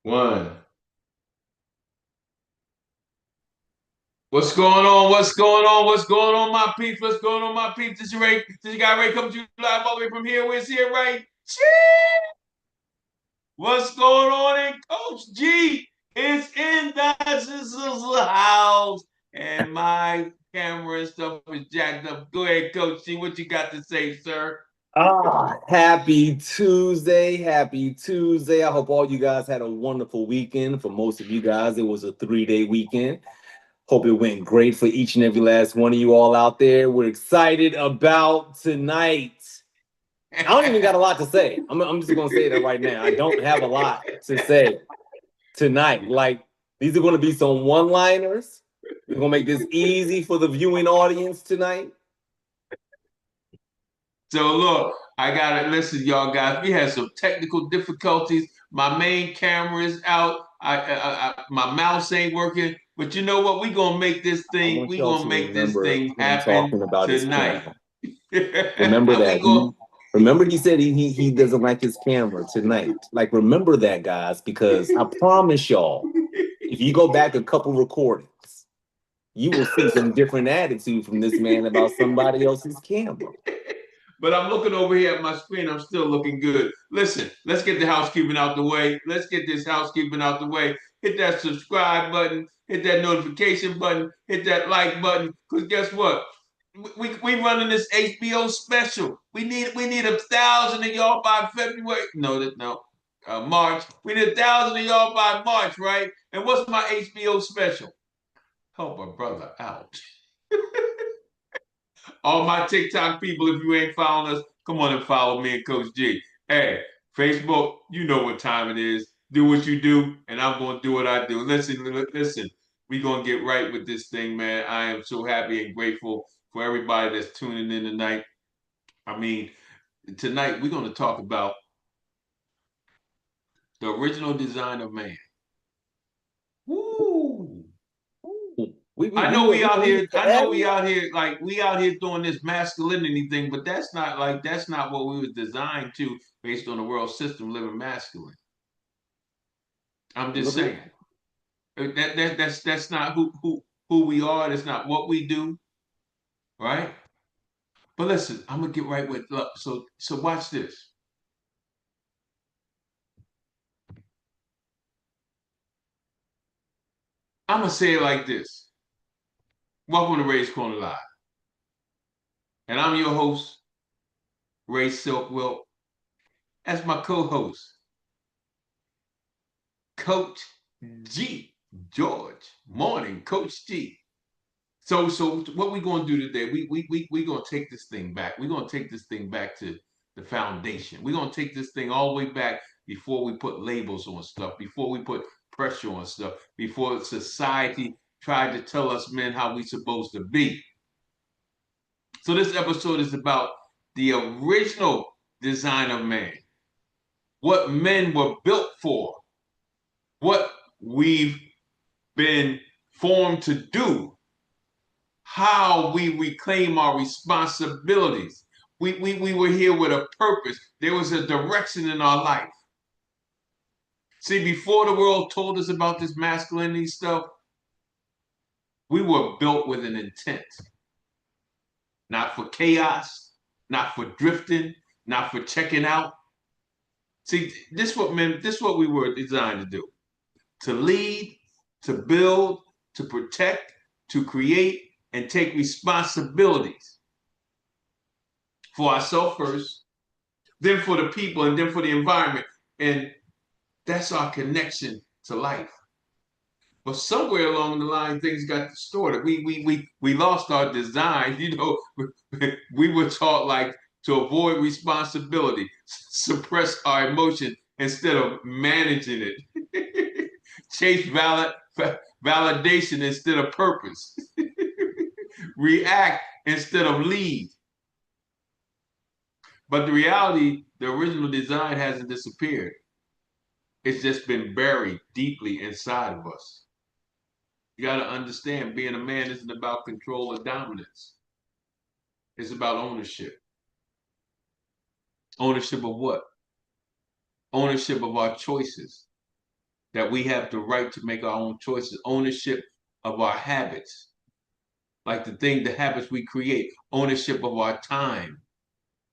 One. What's going on? What's going on? What's going on, my peeps? What's going on, my peeps? This is Ray. This guy Ray coming to you live all the way from here. Where's here, Ray? Chee! What's going on in Coach G? It's in the house. And my camera and stuff is jacked up. Go ahead, Coach G. What you got to say, sir? Happy Tuesday. Happy Tuesday. I hope all you guys had a wonderful weekend. For most of you guys, it was a 3-day weekend. Hope it went great for each and every last one of you all out there. We're excited about tonight. I don't even got a lot to say. I'm just going to say that right now. I don't have a lot to say tonight. Like, these are going to be some one-liners. We're going to make this easy for the viewing audience tonight. So look, I gotta listen, y'all guys. We had some technical difficulties. My main camera is out. My mouse ain't working. But you know what? We gonna make this I thing. want We y'all gonna to make this remember thing what I'm happen talking about his tonight. camera. Remember we that go. he said he doesn't like his camera tonight. Like, remember that, guys, because I promise y'all, if you go back a couple recordings, you will see some different attitude from this man about somebody else's camera. But I'm looking over here at my screen. I'm still looking good. Listen, let's get the housekeeping out the way. Let's get this housekeeping out the way. Hit that subscribe button. Hit that notification button. Hit that like button. Because guess what? We running this HBO special. We need 1,000 of y'all by February. No, March. We need 1,000 of y'all by March, right? And what's my HBO special? Help a brother out. All my TikTok people, if you ain't following us, come on and follow me and Coach G. Hey, Facebook, you know what time it is. Do what you do, and I'm going to do what I do. Listen. We're going to get right with this thing, man. I am so happy and grateful for everybody that's tuning in tonight. I mean, tonight we're going to talk about the original design of man. Woo! I know we out We here. need to I know add we it. out here like we out here doing this masculinity thing, but that's not what we were designed to based on the world system living masculine. I'm just Look at saying that's not who we are. That's not what we do, right? But listen, I'm gonna get right with look. So watch this. I'm gonna say it like this. Welcome to Ray's Corner Live, and I'm your host, Ray Silkwill. That's my co-host, Coach G. George. Morning, Coach G. So what we gonna do today? We gonna take this thing back. We're gonna take this thing back to the foundation. We're gonna take this thing all the way back before we put labels on stuff, before we put pressure on stuff, before society tried to tell us men how we supposed to be. So this episode is about the original design of man, what men were built for, what we've been formed to do, how we reclaim our responsibilities. We were here with a purpose. There was a direction in our life. See, before the world told us about this masculinity stuff, we were built with an intent, not for chaos, not for drifting, not for checking out. See, this is what we were designed to do: to lead, to build, to protect, to create, and take responsibilities for ourselves first, then for the people, and then for the environment. And that's our connection to life. But somewhere along the line, things got distorted. We lost our design. You know, we were taught like to avoid responsibility, suppress our emotion instead of managing it, chase validation instead of purpose, react instead of lead. But the reality, the original design hasn't disappeared. It's just been buried deeply inside of us. You got to understand being a man isn't about control or dominance. It's about ownership. Ownership of what? Ownership of our choices. that we have the right to make our own choices, ownership of our habits, like the habits we create, ownership of our time,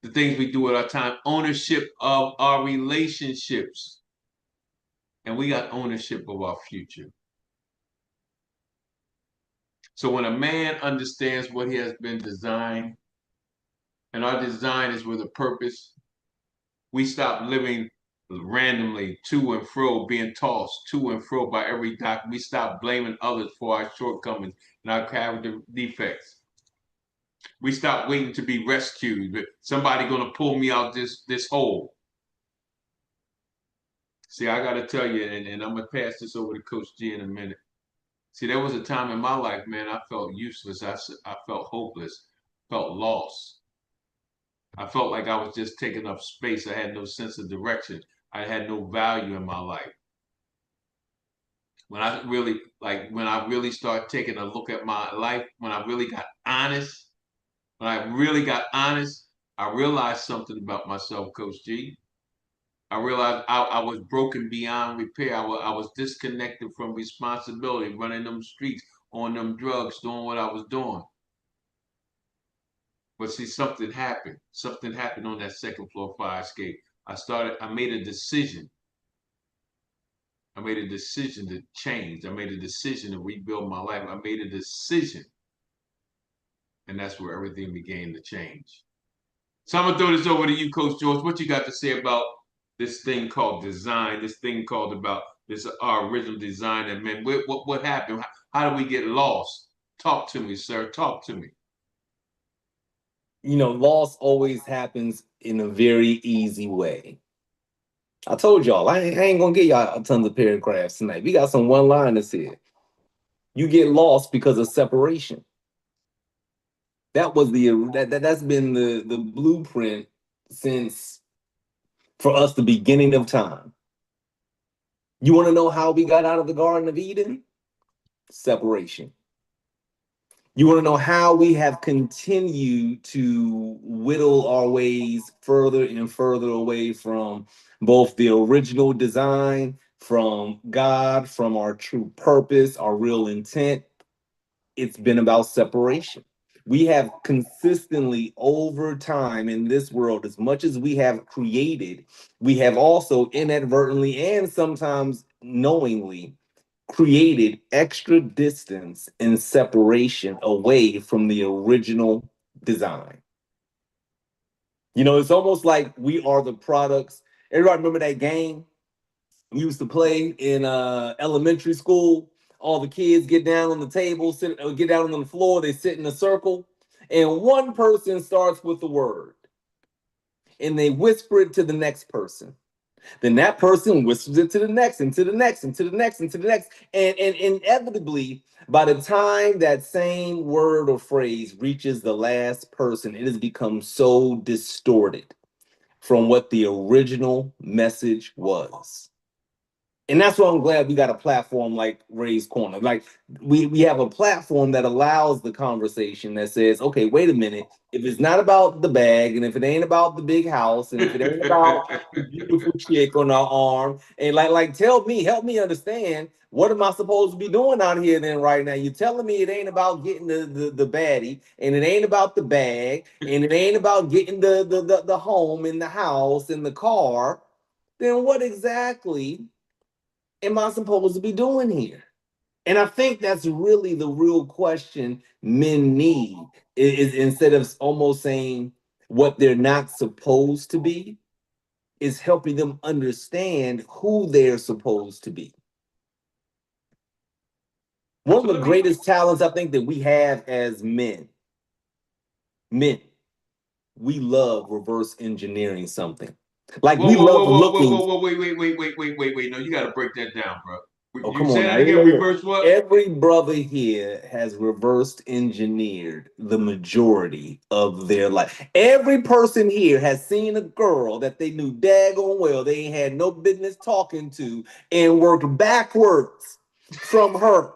the things we do with our time, ownership of our relationships, and we got ownership of our future. So when a man understands what he has been designed, and our design is with a purpose, we stop living randomly to and fro, being tossed to and fro by every doctor. We stop blaming others for our shortcomings and our character defects. We stop waiting to be rescued. Somebody gonna pull me out this hole. See, I gotta tell you, and I'm gonna pass this over to Coach G in a minute. See, there was a time in my life, man, I felt useless. I felt hopeless, felt lost. I felt like I was just taking up space. I had no sense of direction. I had no value in my life. When I really started taking a look at my life, when I really got honest, when I really got honest, I realized something about myself, Coach G. I realized I was broken beyond repair. I was disconnected from responsibility, running them streets, on them drugs, doing what I was doing. But see, something happened. Something happened on that second floor fire escape. I made a decision. I made a decision to change. I made a decision to rebuild my life. I made a decision. And that's where everything began to change. So I'm gonna throw this over to you, Coach George. What you got to say about this thing called design? This thing called about this our original design? And man, what happened? How do we get lost? Talk to me, sir. Talk to me. Loss always happens in a very easy way. I told y'all, I ain't gonna get y'all tons of paragraphs tonight. We got some one-liners here. You get lost because of separation. That's been the blueprint since for us the beginning of time. You want to know how we got out of the Garden of Eden? Separation. You want to know how we have continued to whittle our ways further and further away from both the original design, from God, from our true purpose, our real intent? It's been about separation. We have consistently over time in this world, as much as we have created, we have also inadvertently and sometimes knowingly created extra distance and separation away from the original design. It's almost like we are the products. Everybody remember that game we used to play in elementary school? All the kids get down on the table, get down on the floor, they sit in a circle, and one person starts with the word, and they whisper it to the next person. Then that person whispers it to the next, and to the next, and to the next, and to the next. And inevitably, by the time that same word or phrase reaches the last person, it has become so distorted from what the original message was. And that's why I'm glad we got a platform like Ray's Corner. Like we have a platform that allows the conversation that says, okay, wait a minute. If it's not about the bag, and if it ain't about the big house, and if it ain't about the beautiful chick on our arm, and help me understand, what am I supposed to be doing out here then right now? You're telling me it ain't about getting the baddie, and it ain't about the bag, and it ain't about getting the home and the house and the car. Then what exactly am I supposed to be doing here? And I think that's really the real question men need is instead of almost saying what they're not supposed to be, is helping them understand who they're supposed to be. One So of the let me greatest talents I think that we have as men, we love reverse engineering something. Like Whoa, we whoa, whoa, love whoa, whoa, looking. whoa, whoa, wait. No, you got to break that down, bro. Oh, You come on say now. that again? Look. Reverse what? Every brother here has reversed engineered the majority of their life. Every person here has seen a girl that they knew daggone well they ain't had no business talking to and worked backwards from her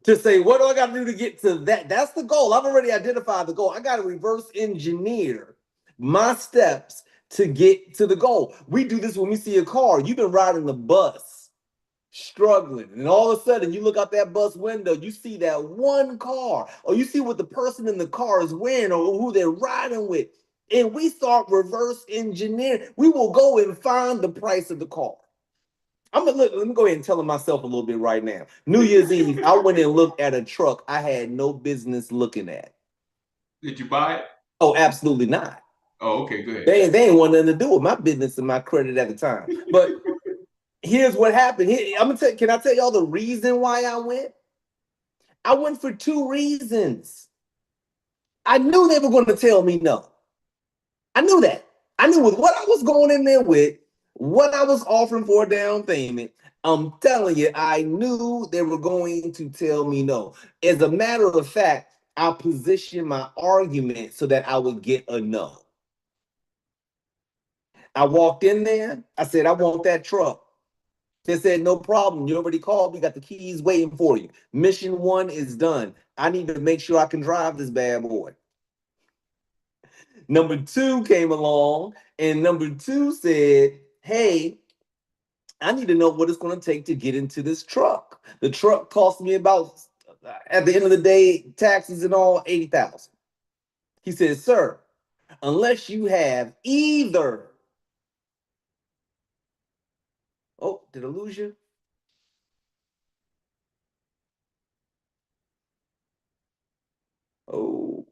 to say, what do I got to do to get to that? That's the goal. I've already identified the goal. I got to reverse engineer my steps to get to the goal. We do this when we see a car. You've been riding the bus struggling. And all of a sudden, you look out that bus window, you see that one car, or you see what the person in the car is wearing or who they're riding with. And we start reverse engineering. We will go and find the price of the car. Let me go ahead and tell myself a little bit right now. New Year's Eve, I went and looked at a truck I had no business looking at. Did you buy it? Oh, absolutely not. Oh, okay, go ahead. They ain't want nothing to do with my business and my credit at the time. But here's what happened. Can I tell y'all the reason why I went? I went for two reasons. I knew they were going to tell me no. I knew that. I knew with what I was going in there with, what I was offering for a down payment. I'm telling you, I knew they were going to tell me no. As a matter of fact, I positioned my argument so that I would get a no. I walked in there. I said, I want that truck. They said, no problem. You already called. We got the keys waiting for you. Mission one is done. I need to make sure I can drive this bad boy. Number two came along, and number two said, hey, I need to know what it's going to take to get into this truck. The truck cost me about, at the end of the day, taxes and all, $80,000. He said, sir, unless you have either. Oh, did I lose you? Oh.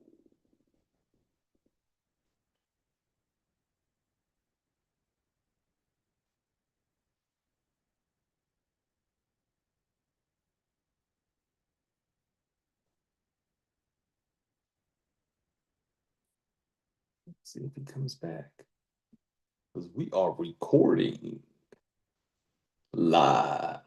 Let's see if he comes back. Because we are recording live.